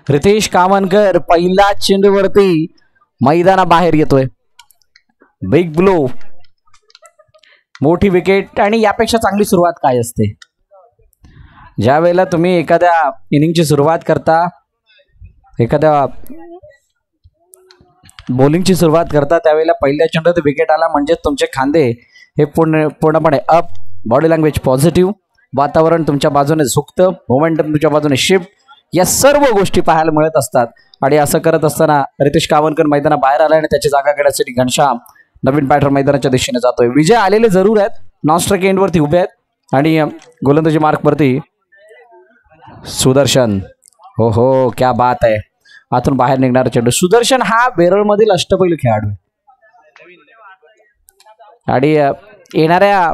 रितेश कामनकर पहिला चेंडूवरती मैदानाबाहेर येतोय. Big blow, मोठी विकेट. आणि यापेक्षा चांगली सुरुवात काय असते? ज्या वेळेला तुम्ही एखाद्या इनिंगची सुरुवात करता, एखाद्या बॉलिंगची सुरुवात करता, त्यावेळेला पहिल्या चेंडूत विकेट आला म्हणजे तुमचे खांदे हे पूर्णपणे अप, बॉडी लँग्वेज पॉझिटिव्ह, वातावरण तुमच्या बाजूने झुकतं, मोमेंटम तुमच्या बाजूने शिफ्ट, या सर्व गोष्टी पाहायला मिळत असतात. आणि असं करत असताना रितेश कावनकर मैदाना बाहेर आला आणि त्याची जागा घेण्यासाठी घनश्याम नवीन बॅटर मैदानाच्या दिशेने जातोय. विजय आलेले जरूर आहेत, नॉन स्ट्राइक एंडवरती उभे आहेत आणि गोलंदाजी मार्कवरती सुदर्शन. हो हो, क्या बात आहे. आतून बाहेर निघणारा चेंडू. सुदर्शन हा वेरळमधील अष्टपैलू खेळाडू आणि येणाऱ्या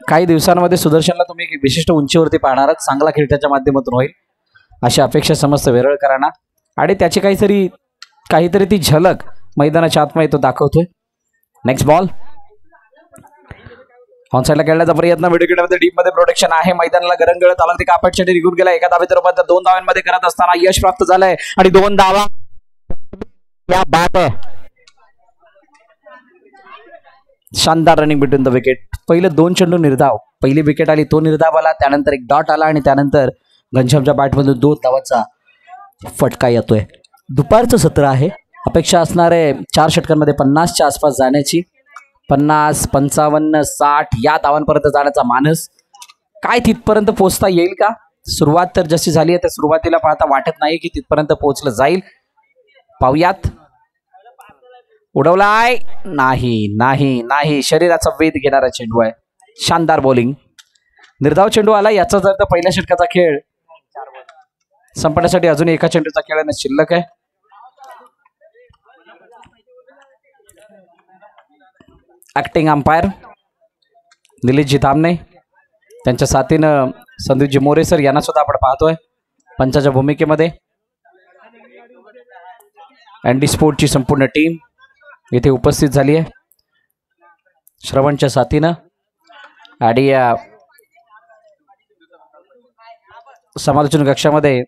काही दिवसांमध्ये सुदर्शनला तुम्ही एक विशिष्ट उंचीवरती पाहणार आहात. चांगला खेळ त्याच्या माध्यमातून होईल अशी अपेक्षा समस्त वेरळकरांना. आणि त्याची काहीतरी ती झलक मैदानाच्या आतमध्ये तो दाखवतोय. नेक्स्ट बॉल ऑन साईडला खेळण्याचा प्रयत्न. विकेटमध्ये डीप मध्ये प्रोटेक्शन आहे. मैदानाला गरंगळत आला ते कापड चेंडू निघून गेला. एका धावेत रूपांतर 2 धावांमध्ये करत असताना यश प्राप्त झालंय आणि 2 धावा. क्या बात आहे. शानदार रनिंग बिटवीन द विकेट. पहिले 2 चेंडू निर्धाव. पहिली विकेट आली तो निर्धाव आला, त्यानंतर एक डॉट आला आणि त्यानंतर घनश्यामच्या बॅटमधून 2 धावांचा फटका येतोय. दुपारचं सत्र आहे. अपेक्षा असणार आहे 4 षटकांमध्ये 50च्या आसपास जाण्याची. 50, 55, 60 या धावांपर्यंत जाण्याचा मानस. काय तिथपर्यंत पोहोचता येईल का? सुरुवात तर जशी झाली आहे त्या सुरुवातीला पाहता वाटत नाही की तिथपर्यंत पोहोचलं जाईल. पाहूयात. उडवलाय. नाही नाही नाही, शरीराचा वेध घेणारा चेंडू आहे. शानदार बॉलिंग. निर्धाव चेंडू आला. याचाच अर्थ पहिल्या षटकाचा खेळ संपण्यासाठी अजून एका चेंडूचा खेळ शिल्लक आहे. ऍक्टिंग अंपायर निलेशजी तामणे, त्यांच्या साथीनं संदीपजी मोरे सर यांना सुद्धा आपण पाहतोय पंचाच्या भूमिकेमध्ये. अँडी स्पोर्टची संपूर्ण टीम इथे उपस्थित झाली आहे श्रवणच्या साथीनं. आणि समालोचन कक्षामध्ये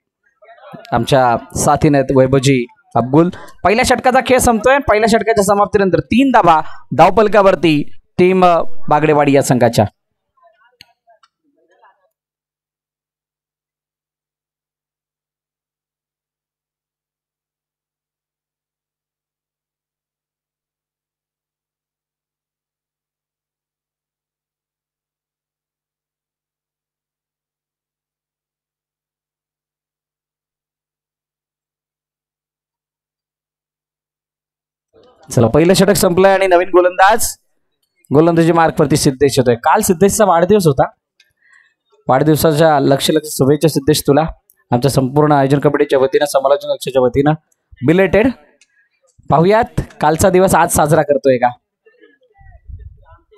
आमच्या साथीने वैभवजी अब्गुल. पहिल्या षटकाचा खेळ संपतोय. पहिल्या षटकाच्या समाप्तीनंतर 3 धावा धावपलकावरती टीम बागडेवाडी या संघाच्या. चला, पहिलं षटक संपलंय आणि नवीन गोलंदाजी मार्कवरती सिद्धेश होतोय. काल सिद्धेशचा वाढदिवस होता. वाढदिवसाच्या लक्ष शुभेच्छा सिद्धेश तुला. आमच्या संपूर्ण आयोजन कमिटीच्या वतीनं, समालोचन कक्षाच्या वतीनं बिलेटेड. पाहूयात कालचा दिवस आज साजरा करतोय का.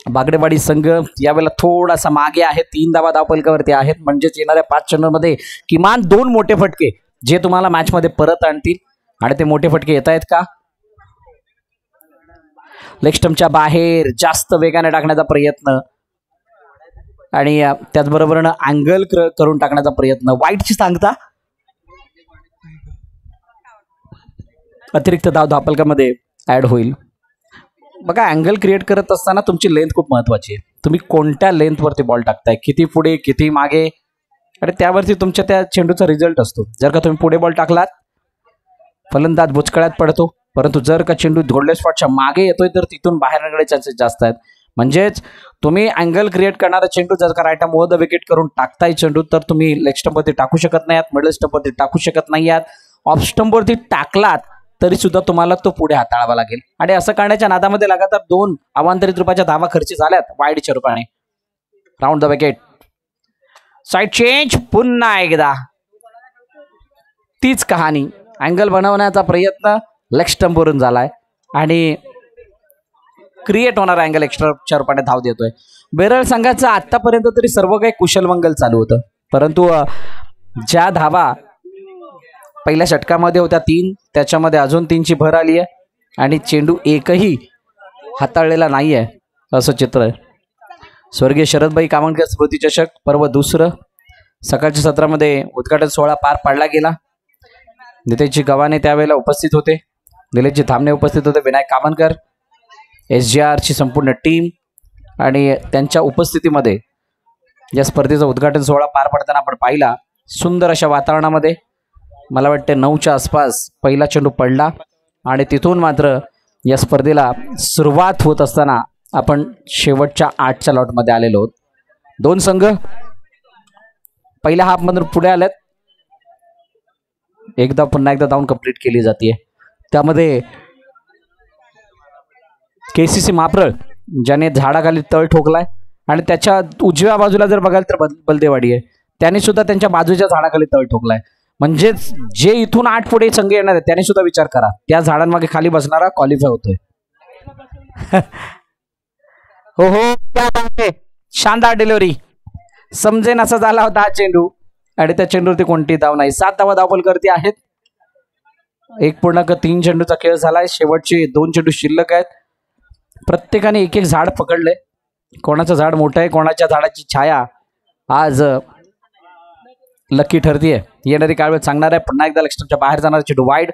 बागडेवाडी संघ यावेळेला थोडासा मागे आहे. 3 धावा धावपलकावरती आहेत. म्हणजेच येणाऱ्या 5 चेंडूंमध्ये किमान 2 मोठे फटके जे तुम्हाला मॅच मध्ये परत आणतील. आणि ते मोठे फटके येत आहेत का? लेग स्टंपच्या बाहेर जास्त वेगाने टाकण्याचा प्रयत्न आणि त्याचबरोबर अँगल करून टाकण्याचा प्रयत्न. वाईटची सांगता अतिरिक्त धाव धावपलकामध्ये ऍड होईल. बघा, अँगल क्रिएट करत असताना तुमची लेंथ खूप महत्वाची आहे. तुम्ही कोणत्या लेंथवरती बॉल टाकताय, किती पुढे किती मागे, आणि त्यावरती तुमच्या त्या चेंडूचा रिझल्ट असतो. जर का तुम्ही पुढे बॉल टाकलात फलंदाज बुचकळ्यात पडतो, परंतु जर का चेंडू धोडले स्पॉटच्या मागे येतोय तर तिथून बाहेर निघण्याचे चान्सेस जास्त आहेत. म्हणजेच तुम्ही अँगल क्रिएट करणारा चेंडू जर का right arm over the wicket करून टाकताय चेंडू, तर तुम्ही लेग स्टंपवरती टाकू शकत नाही आहात, मिडल स्टंपवरती टाकू शकत नाही आहात. ऑफ स्टंपवरती टाकलात तरी सुद्धा तुम्हाला तो पुढे हाताळावा लागेल. आणि असं करण्याच्या नादामध्ये लगातार 2 अवांतरित रूपाच्या धावा खर्ची झाल्यात वाईडच्या रूपाने. Round the wicket, side change. पुन्हा एकदा तीच कहाणी. अँगल बनवण्याचा प्रयत्न लेग स्टंपवरून झालाय आणि क्रिएट होणारा अँगल एक्स्ट्राच्या रूपाने धाव देतोय. बेरळ संघाचं आतापर्यंत तरी सर्व काही कुशलमंगल चालू होतं, परंतु ज्या धावा पहिल्या षटकामध्ये होत्या 3, त्याच्यामध्ये अजून 3ची भर आली आहे आणि चेंडू एकही हाताळलेला नाही आहे असं चित्र आहे. स्वर्गीय शरदभाई कामणकर स्मृती चषक पर्व 2 सकाळच्या सत्रामध्ये उद्घाटन सोहळा पार पाडला गेला. नितेशजी गव्हाणे त्यावेळेला उपस्थित होते, निलेशजी थामणे उपस्थित होते, विनायक कामनकर, SGR ची संपूर्ण टीम आणि त्यांच्या उपस्थितीमध्ये या स्पर्धेचा उद्घाटन सोहळा पार पडताना आपण पाहिला. सुंदर अशा वातावरणामध्ये मला वाटते 9च्या आसपास पहिला चेंडू पडला आणि तिथून मात्र या स्पर्धेला सुरुवात होत असताना आपण शेवटच्या 8च्या लॉटमध्ये आलेलो आहोत. दोन संघ पहिल्या हाफमधून पुढे आलेत. पुन्हा एकदा धावून कंप्लीट केली जाते. त्यामध्ये KCC माप्रळ ज्याने झाडाखाली तळ ठोकलाय आणि त्याच्या उजव्या बाजूला जर बघाल तर बलदेवाडी आहे, त्याने सुद्धा त्यांच्या बाजूच्या झाडाखाली तळ ठोकलाय. म्हणजेच जे इथून 8 पुढे संघ येणार आहे त्याने सुद्धा विचार करा, त्या झाडांमागे खाली बसणारा क्वालिफाय होतोय. हो हो, शानदार डिलिव्हरी. समजेन असा झाला होता हा चेंडू आणि त्या चेंडूवरती कोणती धाव नाही. 7 धावा धावफलकर्ते आहेत. 1.3 चेंडूचा खेळ झालाय. शेवटचे 2 चेंडू शिल्लक आहेत. प्रत्येकाने एक एक झाड पकडले. कोणाचं झाड मोठं आहे, कोणाच्या झाडाची छाया आज लकी ठरतीये. येणारी काळ सांगणार आहे. पुन्हा एकदा लक्षाच्या बाहेर जाणार चेंडू वाईड.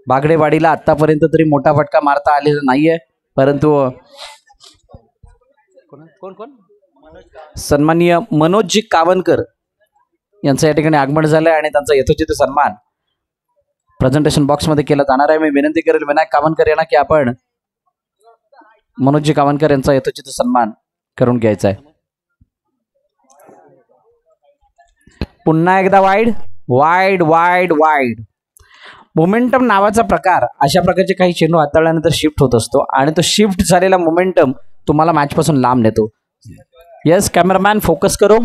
बागडेवाडीला आतापर्यंत तरी मोठा फटका मारता आलेला नाहीये, परंतु सन्माननीय मनोजजी कावनकर यांचं या ठिकाणी आगमन झालंय आणि त्यांचा यथोचित सन्मान प्रेझेंटेशन बॉक्समध्ये केला जाणार आहे. मी विनंती करेल विनायक कावनकर यांना की आपण मनोजजी कावनकर यांचा यथोचित सन्मान करून घ्यायचा आहे. पुन्हा एकदा wide wide wide wide. Momentum नावाचा प्रकार, अशा प्रकारचे काही चेंडू हाताळल्यानंतर शिफ्ट होत असतो आणि तो शिफ्ट झालेला मोमेंटम तुम्हाला मॅच पासून लांब नेतो. यस कॅमेरामॅन फोकस करो.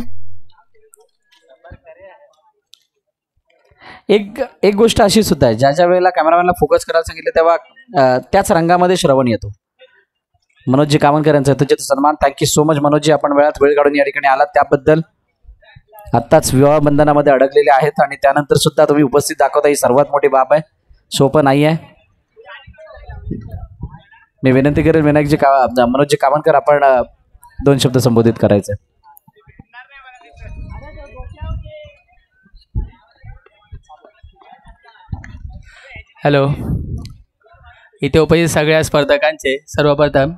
एक गोष्ट अशी सुद्धा आहे, ज्या वेळेला कॅमेरामॅनला फोकस करायला सांगितलं तेव्हा त्याच रंगामध्ये श्रवण येतो. मनोजजी कामनकर यांचा यथोचित सन्मान. थँक्यू सो मच मनोजजी, आपण वेळ काढून या ठिकाणी आलात त्याबद्दल. आत्ताच विवाह बंधनामध्ये अडकलेले आहेत आणि त्यानंतर सुद्धा तुम्ही उपस्थित दाखवता, ही सर्वात मोठी बाब आहे. सोपं नाही आहे. मी विनंती करेन मनोजजी कामनकर आपण 2 शब्द संबोधित करायचे. हॅलो. इथे उपस्थित सगळ्या स्पर्धकांचे सर्वप्रथम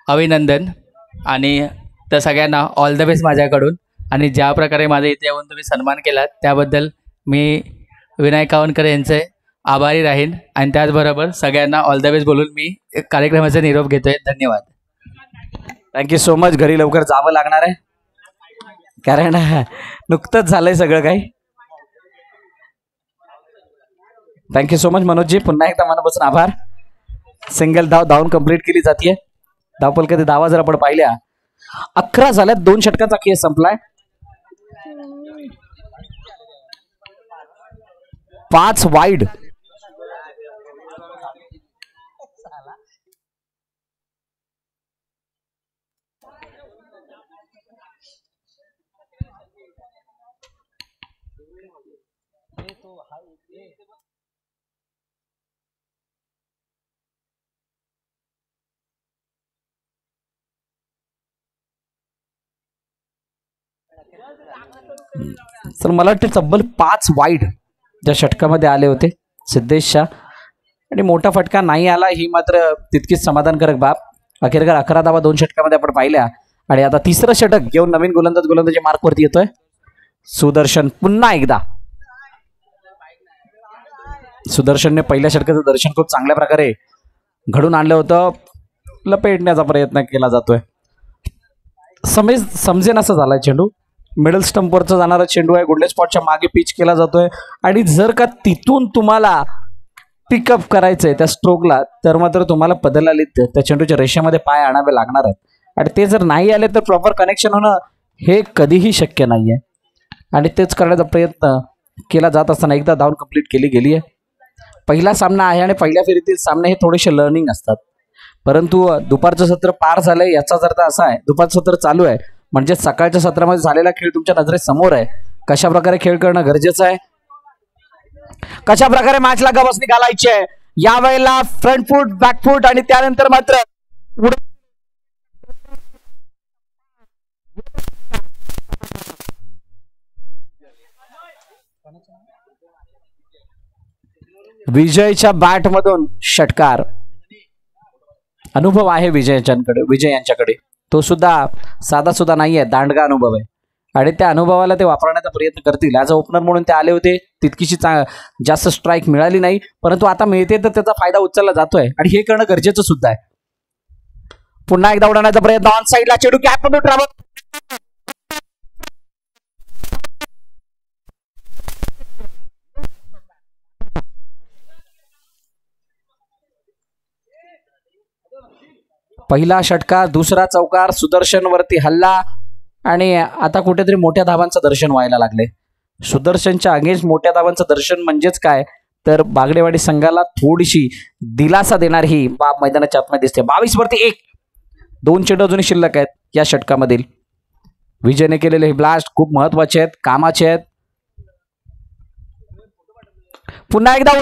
अभिनंदन आणि त्या सगळ्यांना ऑल द बेस्ट माझ्याकडून. आणि ज्या प्रकारे माझ्या इथे येऊन तुम्ही सन्मान केलात त्याबद्दल मी विनायक कावनकर यांचे आभारी राहीन. आणि त्याचबरोबर सगळ्यांना ऑल द बेस्ट बोलून मी कार्यक्रमाचा निरोप घेतोय. धन्यवाद. Thank you so much. घरी लवकर जावं लागणार आहे कारण नुकतंच झालंय सगळं काही. थँक्यू सो मच मनोजजी, पुन्हा एकदा मनापासून आभार. सिंगल धावून कंप्लीट केली जाते. धावफलक धावा जर आपण पाहिल्या 11 झाल्यात. 2 षटकाचा खेळ संपलाय. 5 वाईड. तर मला वाटते तब्बल 5 वाईड ज्या षटकामध्ये आले होते सिद्धेशच्या, आणि मोठा फटका नाही आला ही मात्र तितकीच समाधानकारक बाब. अखेरकार 11 धावा 2 षटकामध्ये आपण पाहिल्या आणि आता तिसरं षटक घेऊन नवीन गोलंदाजी मार्कवरती येतोय सुदर्शन. पुन्हा एकदा सुदर्शनने पहिल्या षटकाचं दर्शन खूप चांगल्या प्रकारे घडून आणलं होतं. लपेटण्याचा प्रयत्न केला जातोय. समजेन असं झालाय चेंडू. मिडल स्टंपवरचा जाणारा चेंडू आहे. गुडले स्पॉटच्या मागे पिच केला जातोय आणि जर का तिथून तुम्हाला पिकअप करायचंय त्या स्ट्रोकला तर मात्र तुम्हाला पदलालीत त्या चेंडूच्या रेषेमध्ये पाय आणावे लागणार आहेत आणि ते जर नाही आले तर प्रॉपर कनेक्शन होणं हे कधीही शक्य नाही आहे. आणि तेच करण्याचा प्रयत्न केला जात असताना एकदा धावून कंप्लीट केली गेली आहे. पहिला सामना आहे आणि पहिल्या फेरीतील सामने हे थोडेसे लर्निंग असतात, परंतु दुपारचं सत्र पार झालंय याचाच अर्थ असा आहे दुपारचं सत्र चालू आहे म्हणजे सकाळच्या सत्रामध्ये झालेला खेळ तुमच्या नजरेसमोर आहे. कशा प्रकारे खेळ करणं गरजेचं आहे, कशा प्रकारे मॅचला गवसणी घालायची आहे. यावेळेला फ्रंट फूट, बॅक फूट आणि त्यानंतर मात्र विजयच्या बॅट मधून षटकार. अनुभव आहे विजय यांच्याकडे. तो सुद्धा साधा सुद्धा नाहीये, दांडगा अनुभव आहे आणि त्या अनुभवाला ते वापरण्याचा प्रयत्न करतील. ॲज अ ओपनर म्हणून ते आले होते, तितकीशी जास्त स्ट्राईक मिळाली नाही, परंतु आता मिळते तर त्याचा फायदा उचलला जातोय आणि हे करणं गरजेचं सुद्धा आहे. पुन्हा एकदा उडवण्याचा प्रयत्न, ऑन साईडला चेंडू कॅप मधून ट्रॅव्हल. पहिला षटकार, दुसरा चौकार, सुदर्शन वरती हल्ला आणि आता कुठेतरी मोठ्या धावांचं दर्शन व्हायला लागले. सुदर्शनच्या अगेन्स्ट मोठ्या धावांचं दर्शन म्हणजेच काय तर बागडेवाडी संघाला थोडीशी दिलासा देणारी ही बाब मैदानाच्या आतमध्ये दिसते. 22 वरती 1. 2 चेंडू अजूनही शिल्लक आहेत या षटकामधील. विजयने केलेले हे ब्लास्ट खूप महत्वाचे आहेत, कामाचे आहेत. पुन्हा एकदा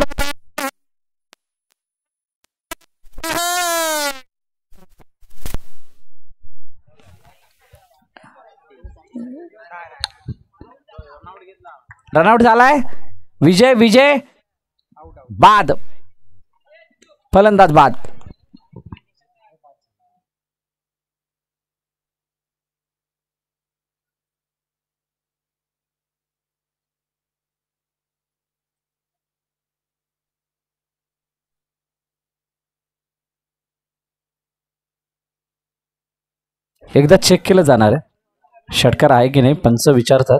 रनआउट झालाय. विजय बाद, फलंदाज बाद. एकदा चेक केलं जाणार आहे षटकार आहे की नाही, पंच विचारतात.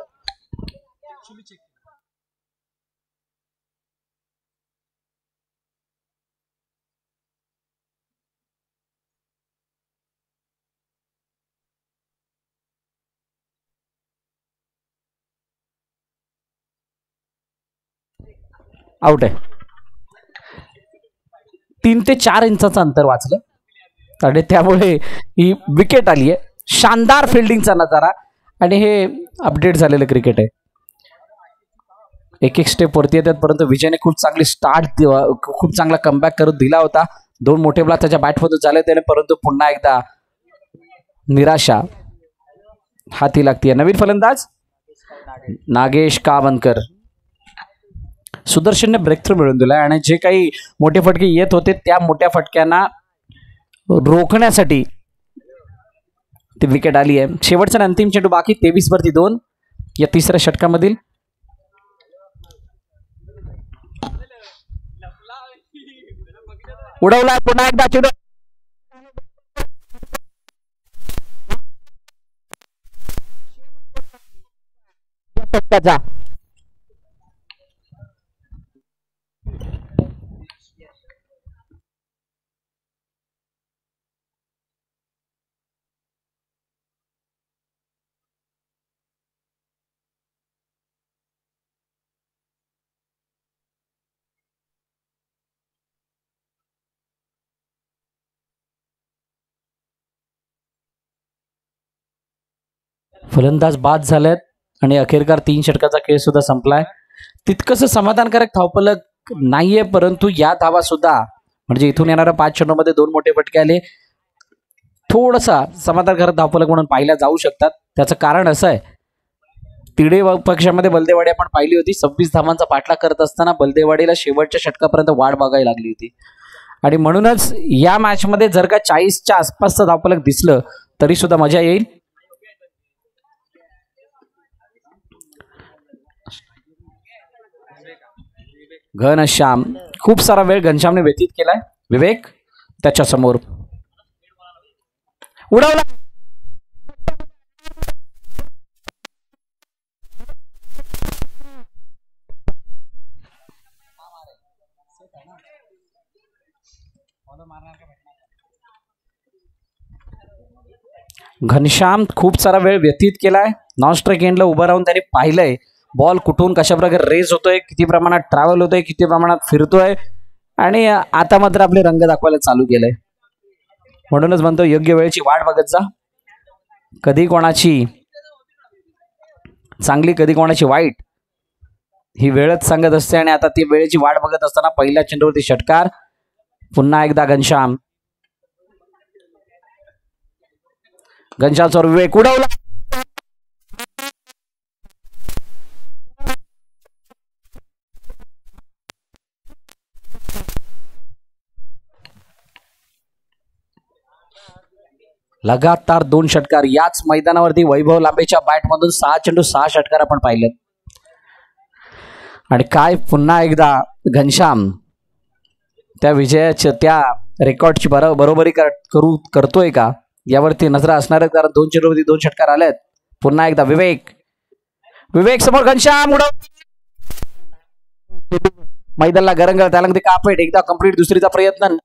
आउट आहे. 3 ते 4 इंचाचं अंतर वाचलं आणि त्यामुळे ही विकेट आली आहे. शानदार फिल्डिंगचा नजारा आणि हे अपडेट झालेलं क्रिकेट आहे. एक स्टेप वरती येतात, परंतु विजयने खूप चांगली खूप चांगला कमबॅक करून दिला होता. 2 मोठे ब्लॉक त्याच्या बॅटमधून झाले त्याने, परंतु पुन्हा एकदा निराशा हाती लागते. नवीन फलंदाज नागेश कावनकर. सुदर्शनने ब्रेक थ्रू मिळवून दिला आणि जे काही मोठे फटके येत होते त्या मोठ्या फटक्यांना रोखण्यासाठी ती विकेट आली आहे. शेवटचा अंतिम चेंडू बाकी. 23 वरती 2 या तिसऱ्या षटकामधील. उडवला पुन्हा एकदा चेंडू. फलंदाज बाद झालेत आणि अखेरकार 3 षटकाचा खेळ सुद्धा संपलाय. तितकंसं समाधानकारक धावफलक नाहीये, परंतु या धावा सुद्धा म्हणजे इथून येणाऱ्या 5 चेंडूमध्ये 2 मोठे फटके आले. थोडासा समाधानकारक धावफलक म्हणून पाहिल्या जाऊ शकतात. त्याचं कारण असं आहे, तिडे पक्षामध्ये बलदेवाडी आपण पाहिली होती. 26 धावांचा पाठलाग करत असताना बलदेवाडीला शेवटच्या षटकापर्यंत वाट बघायला लागली होती आणि म्हणूनच या मॅचमध्ये जर का 40च्या आसपासचं धावफलक दिसलं तरी सुद्धा मजा येईल. घनश्याम, खूप सारा वेळ घनश्यामने व्यतीत केलाय. विवेक त्याच्या समोर उडवला. घनश्याम खूप सारा वेळ व्यतीत केलाय. नॉन स्ट्राईक एंडला उभं राहून त्यांनी पाहिलंय बॉल कुठून कशा प्रकारे रेस होतोय, किती प्रमाणात ट्रॅव्हल होतोय, किती प्रमाणात फिरतोय आणि आता मात्र आपले रंग दाखवायला चालू केलंय. म्हणूनच म्हणतो योग्य वेळेची वाट बघत जा. कधी कोणाची चांगली कधी कोणाची वाईट ही वेळच सांगत असते आणि आता ती वेळेची वाट बघत असताना पहिल्या चेंडूवरती षटकार. पुन्हा एकदा घनश्याम समोर विवेक उडवला. लगातार 2 षटकार याच मैदानावरती वैभव लांबेच्या बॅटमधून 6 चेंडू 6 षटकार आपण पाहिले. आणि काय पुन्हा एकदा घनश्याम त्या विजयाच्या त्या रेकॉर्डची बरोबरी करतोय का यावरती नजर असणार आहेत, कारण 2 चेंडूवरती 2 षटकार आलेत. पुन्हा एकदा विवेक समोर घनश्याम मैदानाला गरंगळ त्याला कापेट एकदा कंप्लीट. दुसरीचा प्रयत्न.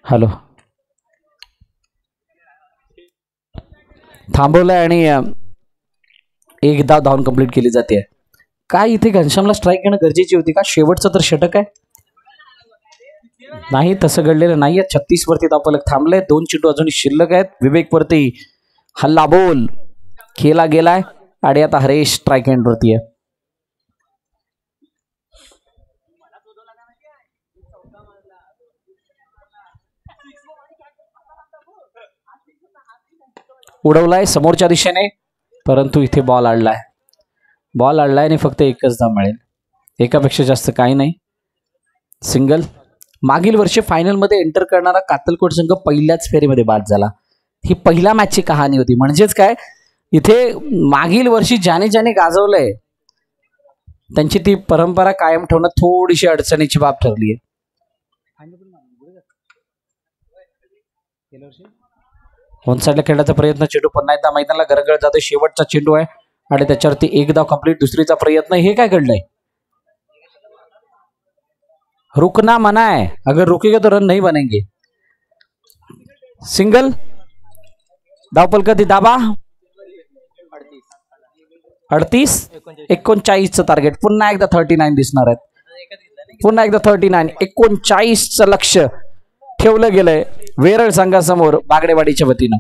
हॅलो थांबवलाय आणि एक धाव धावून कंप्लीट केली जाते. काय इथे घनश्यामला स्ट्राईक घेणं गरजेची होती का? शेवटचं तर षटक आहे. नाही, तसं घडलेलं नाहीये. 36 वरती धावफलक थांबले. 2 चेंडू अजूनही शिल्लक आहेत. विवेक वरती हल्ला बोल केला गेलाय आणि आता हरेश स्ट्राईक एंड वरती आहे. उडवलाय समोरच्या दिशेने, परंतु इथे बॉल अडलाय आणि फक्त एकच धाव मिळेल. एकापेक्षा जास्त काही नाही. सिंगल. मागील वर्षी फायनलमध्ये एंटर करणारा कातलकोट संघ पहिल्याच फेरीमध्ये बाद झाला. ही पहिल्या मॅचची कहाणी होती. म्हणजेच काय, इथे मागील वर्षी ज्याने गाजवलंय त्यांची ती परंपरा कायम ठेवणं थोडीशी अडचणीची बाब ठरली आहे. वन साईडला खेळण्याचा प्रयत्न. चेंडू पुन्हा एकदा मैदानाला गरगळ जातो. शेवटचा चेंडू आहे आणि त्याच्यावरती एक धाव कंप्लीट. दुसरीचा प्रयत्न. हे काय घडलंय? रुकना मना है, अगर रुकेगा तो रन नहीं बनेंगे. सिंगल. धावफलक कधी दाबा. 38-39चं टार्गेट. पुन्हा एकदा 39 दिसणार आहेत. पुन्हा एकदा 39. 39चं लक्ष ठेवलं गेलंय वेरळ संघासमोर बागडेवाडीच्या वतीनं.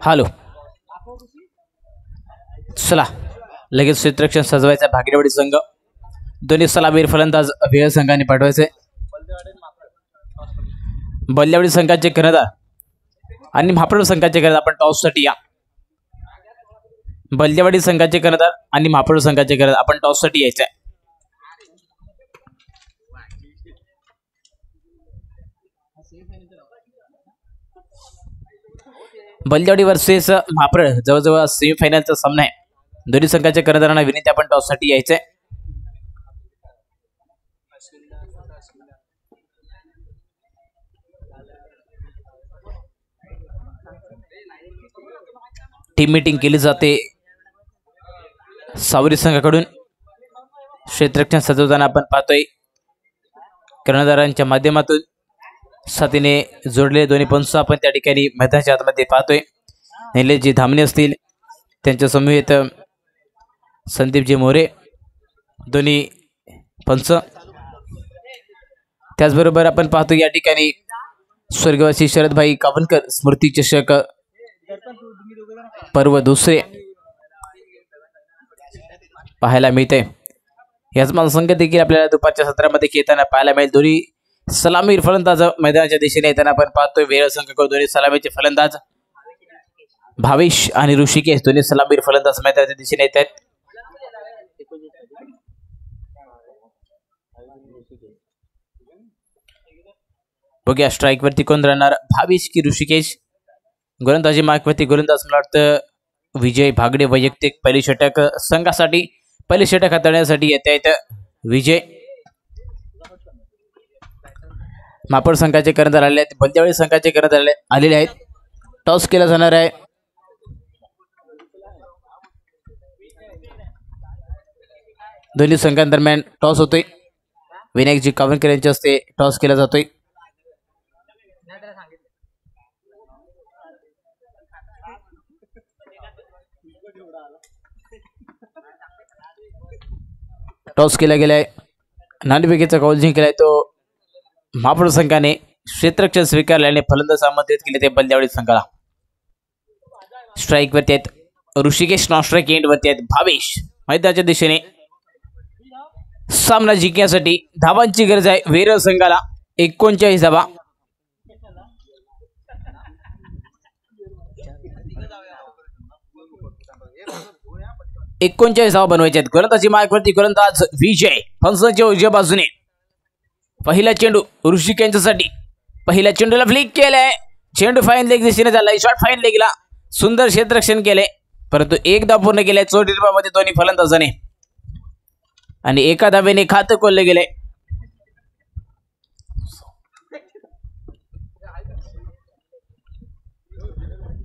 हॅलो, चला लगेच क्षेत्ररक्षण सजवायचं. भागीरवाडी संघ दोन्ही सलामीर फलंदाज वेळ संघाने पाठवायचे. बल्लेवाडी संघाचे कर्णधार आणि म्हापड संघाचे कर्णधार आपण टॉससाठी या. बल्लेवाडी संघाचे कर्णधार आणि म्हापड संघाचे कर्णधार आपण टॉससाठी यायचं आहे. बल्लेवाडी वर्सेस म्हापड जवळजवळ सेमीफायनलचा सामना आहे. दोन्ही संघाच्या कर्णधारांना विनंती आपण टॉससाठी यायचंय. टीम मीटिंग केली जाते सावरी संघाकडून. क्षेत्ररक्षण सजवताना आपण पाहतोय कर्णधारांच्या माध्यमातून साथीने जोडलेले दोन्ही पंच आपण त्या ठिकाणी मैदानाच्या आतमध्ये पाहतोय. निलेशजी धामणे असतील, त्यांच्या समवेत संदीपजी मोरे दोन्ही पंच. त्याचबरोबर आपण पाहतो या ठिकाणी स्वर्गवासी शरदभाई कावनकर स्मृती चषक पर्व दुसरे पाहायला मिळते. याच महासंघ देखील आपल्याला दुपारच्या सत्रामध्ये खेळताना पाहायला मिळेल. दोन्ही सलामीर फलंदाज मैदानाच्या दिशेने येताना आपण पाहतोय. वेळ संघाकडून दोन्ही सलामीचे फलंदाज भावेश आणि ऋषिकेश दोन्ही सलामीर फलंदाज मैदानाच्या दिशेने येत आहेत. बघूया स्ट्राईक वरती कोण राहणार, भावेश की ऋषिकेश. गोलंदाजी मार्कवरती गोलंदाज मला वाटतं विजय भागडे. वैयक्तिक पहिली षटक संघासाठी पहिले षटक हाताळण्यासाठी येत आहेत विजय. मापड संघाचे कर्णधार आलेले आहेत, बंदेवाडी संघाचे कर्णधार आलेले आहेत. टॉस केला जाणार आहे. दोन्ही संघांदरम्यान टॉस होतोय. विनायकजी कावनकर यांच्या हस्ते टॉस केला जातोय. टॉस केला गेलाय. नाणेफेकीचा कौल जिंकलाय तो मापड संघाने. क्षेत्ररक्षण स्वीकारल्याने फलंदाज आमंत्रित केले ते बंदेवाडी संघाला. स्ट्राईक वरती आहेत ऋषिकेश, नॉन स्ट्राईक एंड वरती आहेत भावेश. मैदानाच्या दिशेने सामना जिंकण्यासाठी धावांची गरज आहे वेरळ संघाला. 39 धावा. बनवायचे आहेत. गोलंदाजी मार्कवरती गोलंदाज विजय फंसाच्या उजव्या बाजूने. पहिला चेंडू ऋषिक यांच्यासाठी. पहिल्या चेंडूला फ्लिक केलंय. चेंडू फाईन लेग दिशेने झालाय. शॉट फाईन लेगला सुंदर क्षेत्ररक्षण केलंय, परंतु एक धाव पूर्ण केलाय चोटीमध्ये दोन्ही फलंदाजाने आणि एका धावेने खातं खोलले गेले.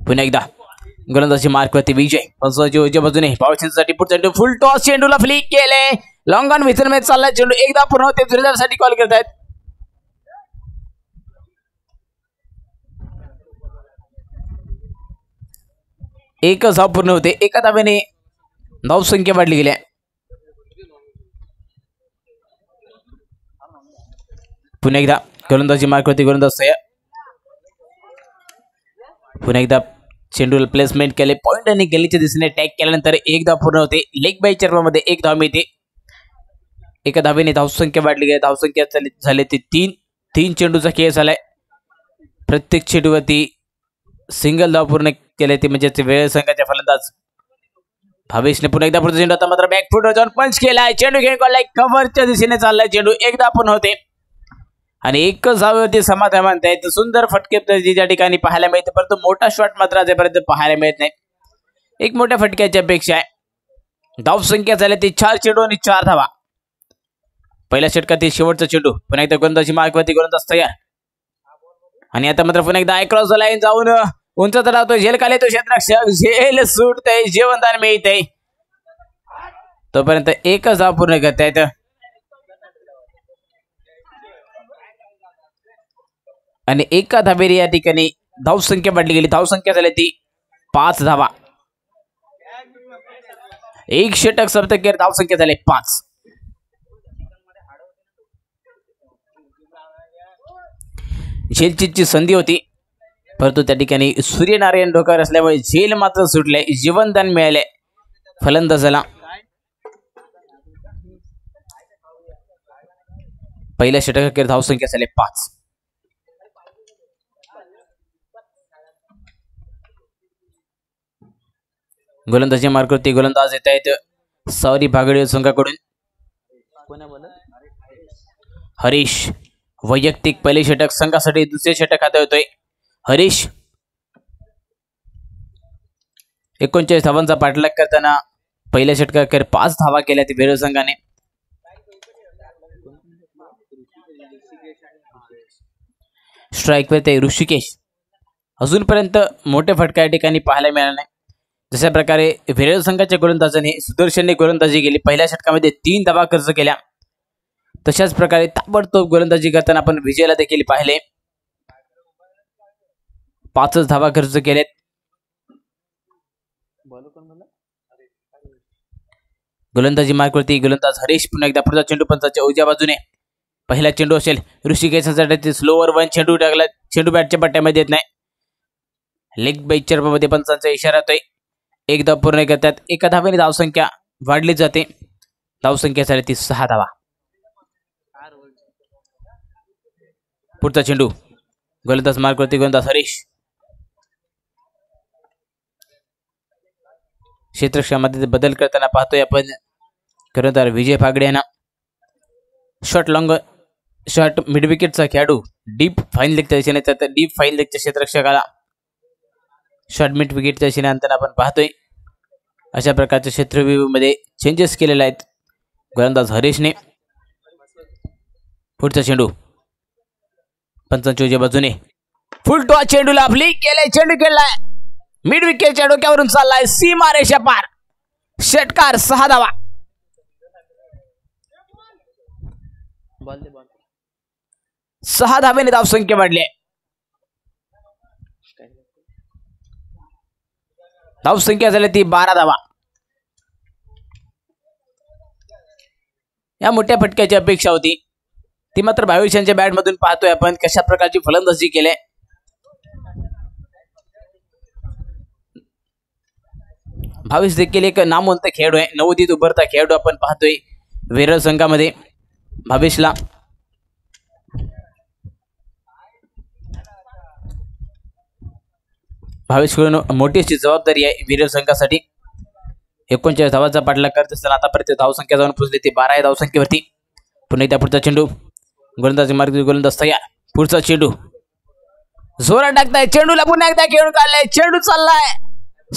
पुन्हा एकदा गोलंदाजी मार्कवरती विजय पंचाच्या उजव्या बाजूने. पावसासाठी पुढचा चेंडू फुल टॉस. चेंडूला फ्लिक केले. लॉंग ऑन विथर मॅच चाललाय. चेंडू एकदा पूर्ण होते. विरोधासाठी कॉल करतायत. एकच धाव पूर्ण होते. एका धावेने धावसंख्या वाढली गेली. पुन्हा एकदा गोलंदाजी मार्कवरती गोलंदाज तयार. पुन्हा एकदा चेंडूला प्लेसमेंट केले. पॉइंट आणि गलीच्या दिशेने टॅग केल्यानंतर एक धाव पूर्ण होते. लेग बाय चर्मामध्ये एक धाव मिळते. एका धावेने धावसंख्या वाढली गेली. धावसंख्या झाले ते 3 चेंडूचा खेळ झालाय. प्रत्येक चेंडूवरती सिंगल धाव पूर्ण केले ते म्हणजे वेळ संघाच्या फलंदाज भावेशने. पुन्हा एकदा पुढचा चेंडू आता मात्र बॅकफुटवर जाऊन पंच केलाय. चेंडू खेळ काढलाय. कव्हरच्या दिशेने चाललाय चेंडू. एकदा पूर्ण होते आणि एकच धावेवरती समाधान मानतायत. सुंदर फटके ज्या ठिकाणी पाहायला मिळते, परंतु मोठा शॉट मात्र आजपर्यंत पाहायला मिळत नाही. एक मोठ्या फटक्याची अपेक्षा आहे. धावसंख्या झाल्या ती 4 चेंडू आणि 4 धावा. पहिल्या षटकातील शेवटचा चेंडू. पुन्हा एकदा गोलंदाजी मार्कवरती गोलंदाज तयार आणि आता मात्र पुन्हा एकदा क्रॉस लाईन जाऊन उंच चढावतो. झेल खाली तो क्षेत्ररक्षक. झेल सुटतय. जेवणदान मिळतंय. तोपर्यंत एकच धाव पूर्ण करतायत. आणि एका धावेने या ठिकाणी धावसंख्या वाढली गेली. धावसंख्या झाली ती 5 धावा. एक षटक सप्तकेर धावसंख्या झाली 5. झेलची संधी होती, परंतु त्या ठिकाणी सूर्यनारायण डोक्यावर असल्यामुळे झेल मात्र सुटले. जीवनदान मिळाले फलंदाजाला. पहिल्या षटकाखेर धावसंख्या झाली 5. गोलंदाजी मार्कवरती गोलंदाज येत आहेत सावरी भागडे संघाकडून. हरीश वैयक्तिक पहिले षटक संघासाठी दुसरे षटक हाती होतोय. हरीश 39 धावांचा पाठलाग करताना पहिल्या षटकाखेर 5 धावा केल्या ते वेळ संघाने. स्ट्राईक वरती ऋषिकेश. अजूनपर्यंत मोठे फटका या ठिकाणी पाहायला मिळाला नाही. जशा प्रकारे वेरळ संघाच्या गोलंदाजाने सुदर्शनने गोलंदाजी केली. पहिल्या षटकामध्ये 3 धावा खर्च केल्या. तशाच प्रकारे ताबडतोब गोलंदाजी करताना आपण विजयाला देखील पाहिले. 5च धावा खर्च केलेत. गोलंदाजी मार्कवरती गोलंदाज हरीश. पुन्हा एकदा पुढचा चेंडू पंचाच्या उजव्या बाजूने. पहिला चेंडू असेल ऋषिकेशसाठी स्लोअर वन. चेंडू टाकला. चेंडू बॅटच्या पट्ट्यामध्ये येत नाही. लेग बाईच्या रूपामध्ये पंचांचा इशारा येतोय. एक धाव पूर्ण करतात. एका धावेने धावसंख्या वाढली जाते. धावसंख्या झाली ती 6 धावा. पुढचा चेंडू गोलंदाज मार्कवरती गोलंदाज हरीश. क्षेत्रक्षामध्ये बदल करताना पाहतोय आपण खरंतर विजय फागडे यांना. शॉर्ट मिड विकेटचा खेळाडू डीप फाईन लेगच्या दिशेने. डीप फाईन लेगच्या क्षेत्ररक्षकाला शॉर्ट मिड विकेटच्या दिशेने आणताना आपण पाहतोय. अशा प्रकारच्या क्षेत्रव्यूहमध्ये चेंजेस केलेले आहेत गोलंदाज हरीशने. पुढचा चेंडू पंचांच्या उजव्या बाजूने. फुल टॉस चेंडूला फ्लिक केलाय. चेंडू खेळलाय मिड विकेटच्या डोक्यावरून चाललाय सीमारेषा पार. षटकार 6 धावा. 6 धावेने धावसंख्या वाढली आहे. धावसंख्या झाली ती 12 धावा. या मोठ्या फटक्याची अपेक्षा होती ती मात्र भावेशांच्या बॅट मधून पाहतोय आपण कशा प्रकारची फलंदाजी केली. भावेश देखील एक नामवंत खेळाडू आहे. नवोदित उभरता खेळाडू आपण पाहतोय वेरळ संघामध्ये. भावेशला भावेशकडून मोठी अशी जबाबदारी आहे वीरळ संघासाठी. 39 धावाचा पाठलाग करत असताना आतापर्यंत धावसंख्या जाऊन पोहोचली ती 12 या धावसंख्येवरती. पुन्हा एकदा पुढचा चेंडू गोलंदाजी मार्ग गोलंदाज तयार. पुढचा चेंडू जोरात टाकताय. चेंडूला पुन्हा एकदा खेळून काढलाय. चेंडू चाललाय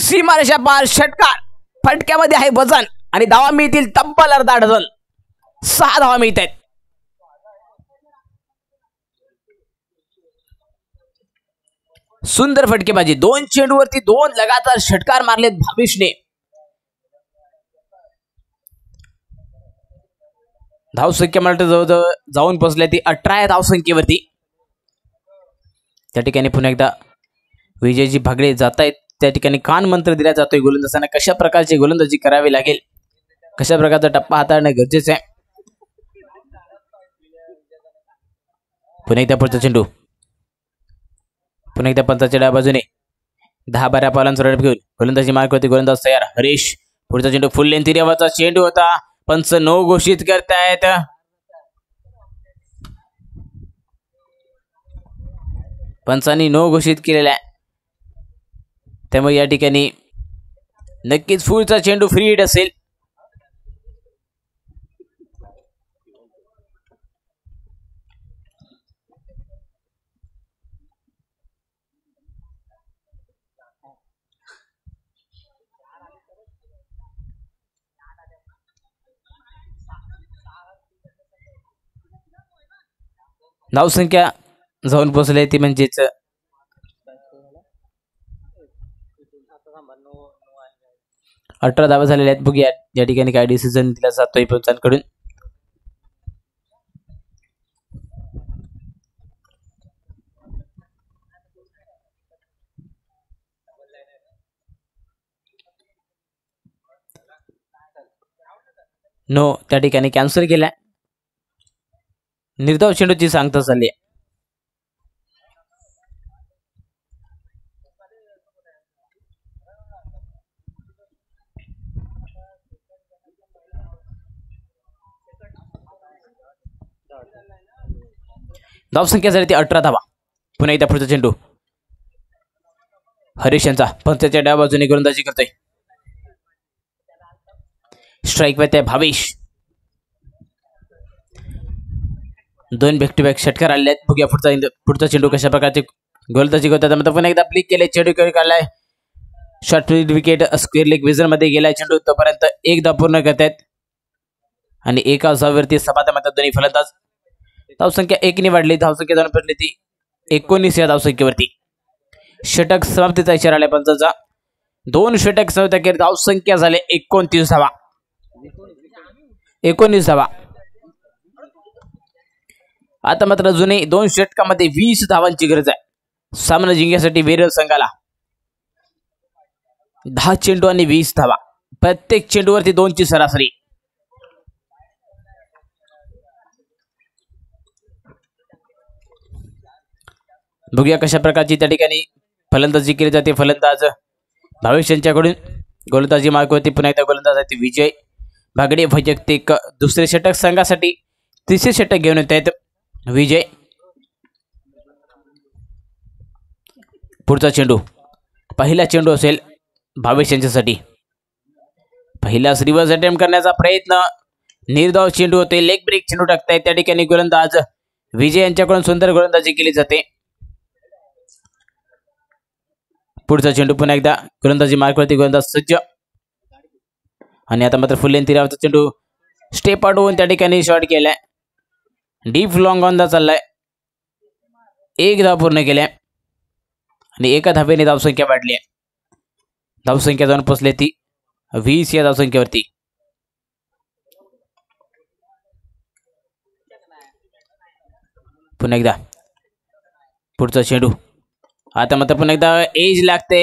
सीमारेषा पार. षटकार. फटक्यामध्ये आहे वजन आणि धावा मिळतील तब्बल अर्धा डझन. 6 धावा मिळत आहेत. सुंदर फटकेबाजी. 2 चेंडूवरती 2 लगातार षटकार मारलेत भावेशने. धावसंख्या मला जवळजवळ जाऊन पोहोचल्या ती 18 या धावसंख्येवरती. त्या ठिकाणी पुन्हा एकदा विजयजी भागडे जात आहेत. त्या ठिकाणी कान मंत्र दिला जातोय गोलंदाजांना कशा प्रकारची गोलंदाजी करावी लागेल, कशा प्रकारचा टप्पा हाताळणं गरजेचं आहे. पुन्हा एकदा पुढचा चेंडू. पुन्हा एकदा पंचाच्या डाव्या बाजूने 10-12 पावलांचा रड घेऊन गोलंदाजी मार्क होती. गोलंदाज तयार हरीश. पुढचा चेंडू फुल लेंथ एरियावरचा चेंडू होता. पंच नो घोषित करतायत. पंचांनी नो घोषित केलेला आहे. त्यामुळे या ठिकाणी नक्कीच फुलचा चेंडू फ्री हिट असेल. धावसंख्या जाऊन पोहोचले ती म्हणजेच 18 धावा झालेल्या आहेत. बघूया या ठिकाणी काय डिसिजन दिला जातोय पंचांकडून. नो त्या ठिकाणी कॅन्सल केला. निर्धाव चेंडूची सांगता झाली. धावसंख्या झाली ती 18 धावा. पुन्हा एकदा पुढचा चेंडू हरीश यांचा पंचाच्या डाव्या बाजूने गोलंदाजी करतोय. स्ट्राईक वरती भावेश. 2 बॅक टू बॅक षटकार आले आहेत. बघूया पुढचा चेंडू कशा प्रकारचे गोलंदाजी करतात. पुन्हा एकदा फ्लिक केले. चेंडू काढलाय. Short wicket square leg vision मध्ये गेलाय चेंडू. तोपर्यंत एकदा पूर्ण करतायत आणि एका धावेवरती समाधान मात्र दोन्ही फलंदाज. धावसंख्या 1 ने वाढली. धावसंख्या जाऊन पडली ती 19 या धावसंख्येवरती. षटक समाप्तीचा इशारा आलाय पंचाचा. 2 षटक समाप्त केले. धावसंख्या झाले 29 धावा. 19 धावा. आता मात्र जुने 2 षटकामध्ये 20 धावांची गरज आहे. सामना जिंकण्यासाठी वेरळ संघाला 10 चेंडू आणि 20 धावा, प्रत्येक चेंडूवरती 2ची सरासरी. बघूया कशा प्रकारची त्या ठिकाणी फलंदाजी केली जाते. फलंदाज भावेश यांच्याकडून गोलंदाजी मार्गावरती पुन्हा एकदा गोलंदाज आहे विजय भागडे. वैयक्तिक दुसरे षटक संघासाठी, तिसरे षटक घेऊन येत आहेत विजय. पुढचा चेंडू, पहिला चेंडू असेल भावेश यांच्यासाठी. पहिलाच रिव्हर्स अटेम्प्ट करण्याचा प्रयत्न, निर्धाव चेंडू होते, लेग ब्रेक चेंडू टाकतायत त्या ठिकाणी गोलंदाज विजय यांच्याकडून. सुंदर गोलंदाजी केली जाते. पुढचा चेंडू पुन्हा एकदा गोलंदाजी मार्कवरती, गोलंदाज सज्ज. आणि आता मात्र फुल लेंथ तिरावरचा चेंडू स्टेप आउट होऊन त्या ठिकाणी शॉट केलाय. डीप लॉंग ऑन दा चाललाय. 1 धाव पूर्ण केल्या आणि 1 धावेने धावसंख्या वाढली आहे. धावसंख्या जाऊन पोचली ती 20 या धावसंख्येवरती. पुन्हा एकदा पुढचा चेंडू. आता मात्र पुन्हा एकदा एज लागते,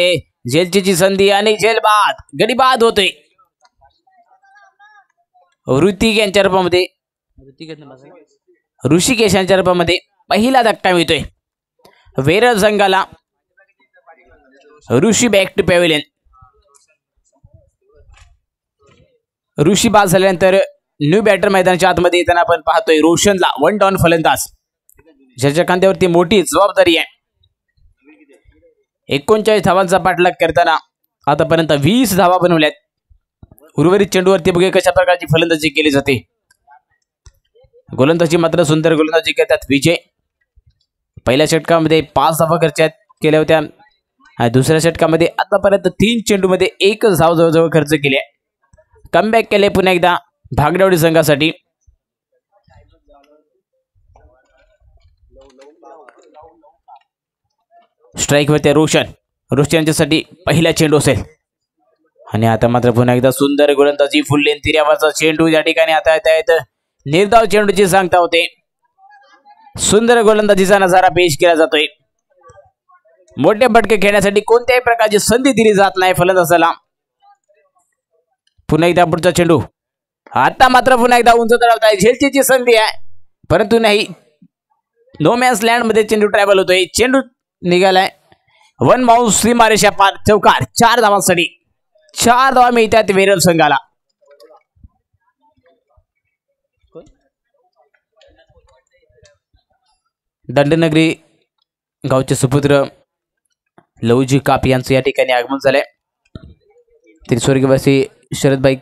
झेलची संधी आणि झेल बाद, गडी बाद होतोय. ऋतिक यांच्या रूपामध्ये, ऋषिकेश यांच्या रूपामध्ये पहिला धक्का मिळतोय वेरळ संघाला. ऋषी बॅक टू पॅव्हिलियन. ऋषी बाद झाल्यानंतर न्यू बॅटर मैदानाच्या आतमध्ये येताना आपण पाहतोय रोशनला 1 डाऊन फलंदाज, ज्याच्या खांद्यावरती मोठी जबाबदारी आहे. 39 धावांचा पाठलाग करताना आतापर्यंत 20 धावा बनवल्यात. उर्वरित चेंडूवरती बघूया कशा प्रकारची फलंदाजी केली जाते. गोलंदाजी मात्र सुंदर गोलंदाजी करतात विजय. पहिल्या षटकामध्ये 5 धावा खर्च केल्या होत्या आणि दुसऱ्या षटकामध्ये आतापर्यंत 3 चेंडूमध्ये 1 धाव जवळजवळ खर्च केली आहे. कमबॅक केले पुन्हा एकदा भागडवडी संघासाठी. स्ट्राईकवरती रोशन यांच्यासाठी पहिला चेंडू असेल. आणि आता मात्र पुन्हा एकदा सुंदर गोलंदाजी, फुल लेंथ तिरावाचा चेंडू या ठिकाणी आता येत. निर्धाव चेंडूची सांगता होते. सुंदर गोलंदाजीचा नजारा पेश केला जातोय. मोठे फटके खेळण्यासाठी कोणत्याही प्रकारची संधी दिली जात नाही फलंदाजाला. पुन्हा एकदा पुढचा चेंडू. आता मात्र पुन्हा एकदा उंच तळावत आहे, झेलची संधी आहे परंतु नाही. नो मॅन्स लँड मध्ये चेंडू ट्रॅव्हल होतोय. चेंडू निघालाय 1 बाउन्स, सीमारेषा पार, चौकार. 4 धावांसाठी 4 धावा मिळतात वेरळ संघाला. दंडनगरी गावचे सुपुत्र लवजी काप यांचं या ठिकाणी आगमन झालंय. तरी स्वर्गवासी शरदभाई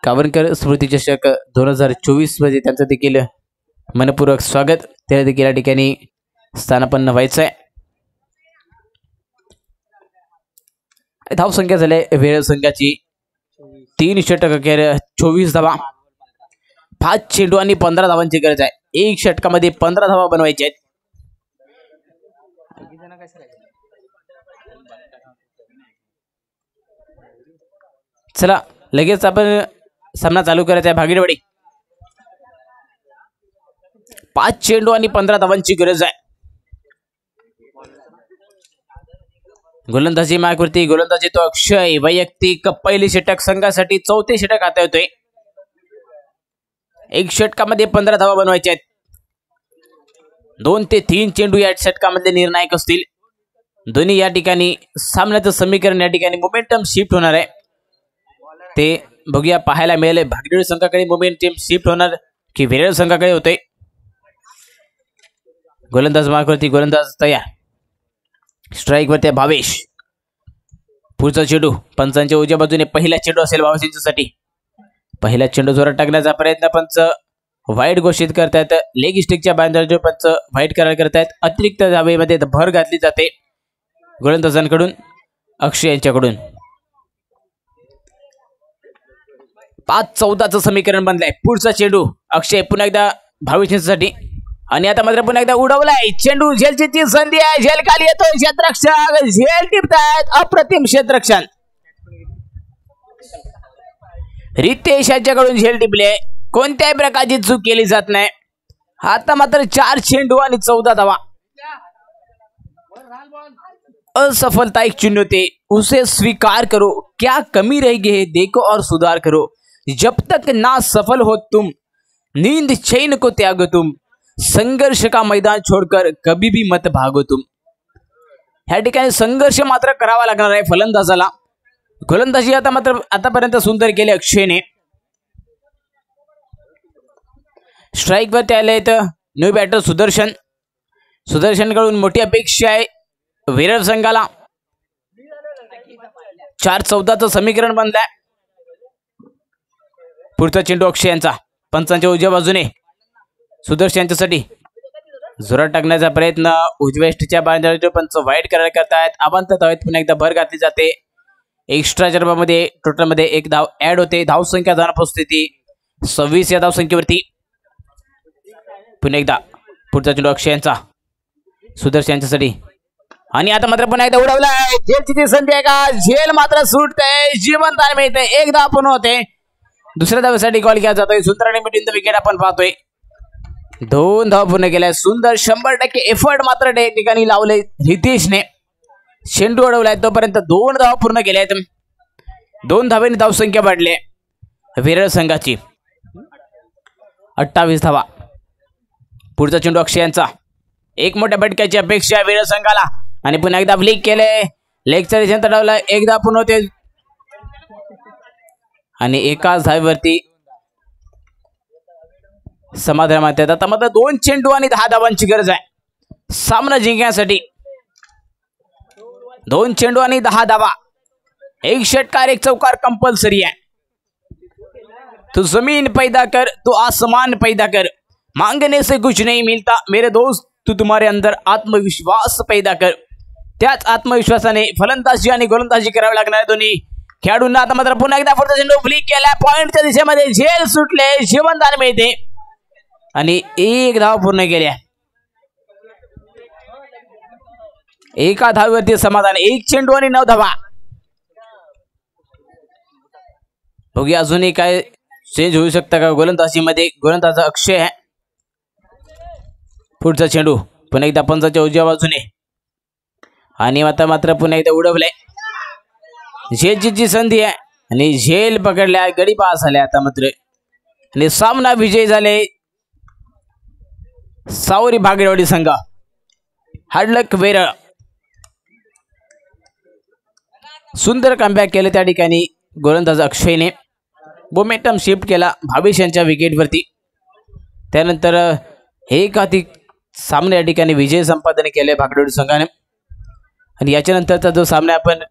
कावरकर स्मृती चषक 2024 मध्ये त्यांचं देखील मनपूर्वक स्वागत. त्याला देखील या ठिकाणी स्थानापन्न व्हायचं आहे. धावसंख्या झाली वेरळ संघाची 3 षटक अखेर 24 धावा, 5 चेंडू आणि 15 धावांची गरज आहे. 1 षटकामध्ये 15 धावा बनवायच्या आहेत. चला लगेच आपण सामना चालू करायचा आहे. भागीरवाडी 5 चेंडू आणि 15 धावांची गरज आहे. गोलंदाजी मार्कवरती गोलंदाजी तो अक्षय. वैयक्तिक पहिली षटक संघासाठी, 4थे षटक आता येतोय. 1 षटकामध्ये 15 धावा बनवायचे आहेत. 2 ते 3 चेंडू या षटकामधले निर्णायक असतील. दोन्ही या ठिकाणी सामन्याचं समीकरण या ठिकाणी मोमेंटम शिफ्ट होणार आहे. ते बघूया पाहायला मिळेल. भागीरवाडी संघाकडे मोमेंटम शिफ्ट होणार की वेरळ संघाकडे होते. गोलंदाज मार्कवरती गोलंदाज तयार. स्ट्राईकवरती भावेश. पुढचा चेंडू पंचांच्या उजव्या बाजूने पहिला चेंडू असेल भावेश यांच्यासाठी. पहिला चेंडू जोरात टाकण्याचा प्रयत्न पंच वाईट घोषित करतायत. लेग स्टिकच्या बांधावर पंच वाईट करार करतायत. अतिरिक्त धावेमध्ये भर घातली जाते गोलंदाजांकडून, अक्षय यांच्याकडून. 5-14चं समीकरण बनलंय. पुढचा चेंडू अक्षय पुन्हा एकदा भावेश यांच्यासाठी. आणि आता मात्र पुन्हा एकदा उडवलाय चेंडू. झेलची संधी आहे. झेल खाली येतोय. क्षेत्ररक्षक झेल टिपतायत. अप्रतिम क्षेत्ररक्षण. रितेश यांच्याकडून झेल टिपले. कोणत्याही प्रकारची चूक केली जात नाही. आता मात्र 4 चेंडू आणि 14 धावा. असफलता एक चुनौती, उसे स्वीकार करो, क्या कमी रह गई है देखो और सुधार करो। जब तक ना सफल हो तुम, नींद चैन को त्यागो तुम, संघर्ष का मैदान छोड़कर कभी भी मत भागो तुम। ह्या ठिकाणी संघर्ष मात्र करावा लागणार आहे फलंदाजाला। गोलंदाजी आता मात्र आतापर्यंत सुंदर केली अक्षयने। स्ट्राईक वरती आले तर न्यू बॅटर सुदर्शन, सुदर्शनकडून मोठी अपेक्षा आहे विराट संघाला। 4-14चं समीकरण बनलंय। पुढचा चेंडू अक्षय यांचा, पंचांच्या उजव्या बाजूने सुदर्शन यांच्यासाठी जोरात टाकण्याचा प्रयत्न, उजव्या एष्टीच्या बांधावर पंच वाईट करायला करतायत। अबांत धावेत पुन्हा एकदा भर घातली जाते। एक्स्ट्रा जर्बामध्ये टोटल मध्ये एक धाव ऍड होते। धावसंख्या जाणार पोहोचते 26 या धावसंख्येवरती। पुन्हा एकदा पुढचा चेंडू अक्षय यांचा, सुदर्शन यांच्यासाठी, आणि आता मात्र पुन्हा एकदा उडवलाय। झेलची ती संधी आहे का? झेल मात्र सुटते, जीवनदान मिळते, एक धाव पूर्ण होते। दुसऱ्या धावेसाठी कॉल केला जातोय। सुंदर आणि मिड इन द विकेट आपण पाहतोय। 2 धाव पूर्ण केल्या। सुंदर 100% एफर्ट मात्र त्या ठिकाणी लावले रितेशने। चेंडू अडवलाय तोपर्यंत 2 धाव पूर्ण केल्यात। 2 धावेने धावसंख्या वाढली विराट संघाची, 28 धावा। पुढचा चेंडू अक्षय यांचा, एक मोठ्या फटक्याची अपेक्षा आहे विराट संघाला, आणि पुन्हा एकदा फ्लिक केले। लेगचा रिजन तडवला, एक धाव पूर्ण होते आणि एकाच धावेवरती समाधान मानतात। आता मात्र 2 चेंडू आणि 10 धावांची गरज आहे सामना जिंकण्यासाठी। 2 चेंडू आणि 10 धावा, एक षटकार एक चौकार कंपल्सरी आहे। तू जमीन पैदा कर, तू आसमान पैदा कर, मांगने से कुछ नहीं मिलता मेरे दोस्त, तू तुम्हारे अंदर आत्मविश्वास पैदा कर। त्याच आत्मविश्वासाने फलंदाजी आणि गोलंदाजी करावी लागणार दोन्ही खेळाडूंना। आता मात्र पुन्हा एकदा पुढचा चेंडू फ्लिक केला, पॉइंटच्या दिशेमध्ये झेल सुटले, जीवनदान मिळते आणि एक धाव पूर्ण केल्या। एका धावेवरती समाधान, एक चेंडू आणि 9 धावा। बघूया अजूनही काय चेंज होऊ शकतं का गोलंदाजीमध्ये। गोलंदाज अक्षय आहे। पुढचा चेंडू पुन्हा एकदा पंचाच्या उजव्या बाजूने, आणि आता मात्र पुन्हा एकदा उडवलंय। झेलची संधी आहे आणि झेल पकडल्या, गडी पास झाल्या आता मात्र, आणि सामना विजय झाले सावरी भागेवाडी संघ। हार्डलक वेरळ सुंदर कमबॅक केलं त्या ठिकाणी गोलंदाज अक्षयने। मोमेंटम शिफ्ट केला भावेश यांच्या विकेटवरती। त्यानंतर एकाधिक सामने या ठिकाणी विजय संपादन केले भागेवाडी संघाने। आणि याच्यानंतरचा जो सामना आपण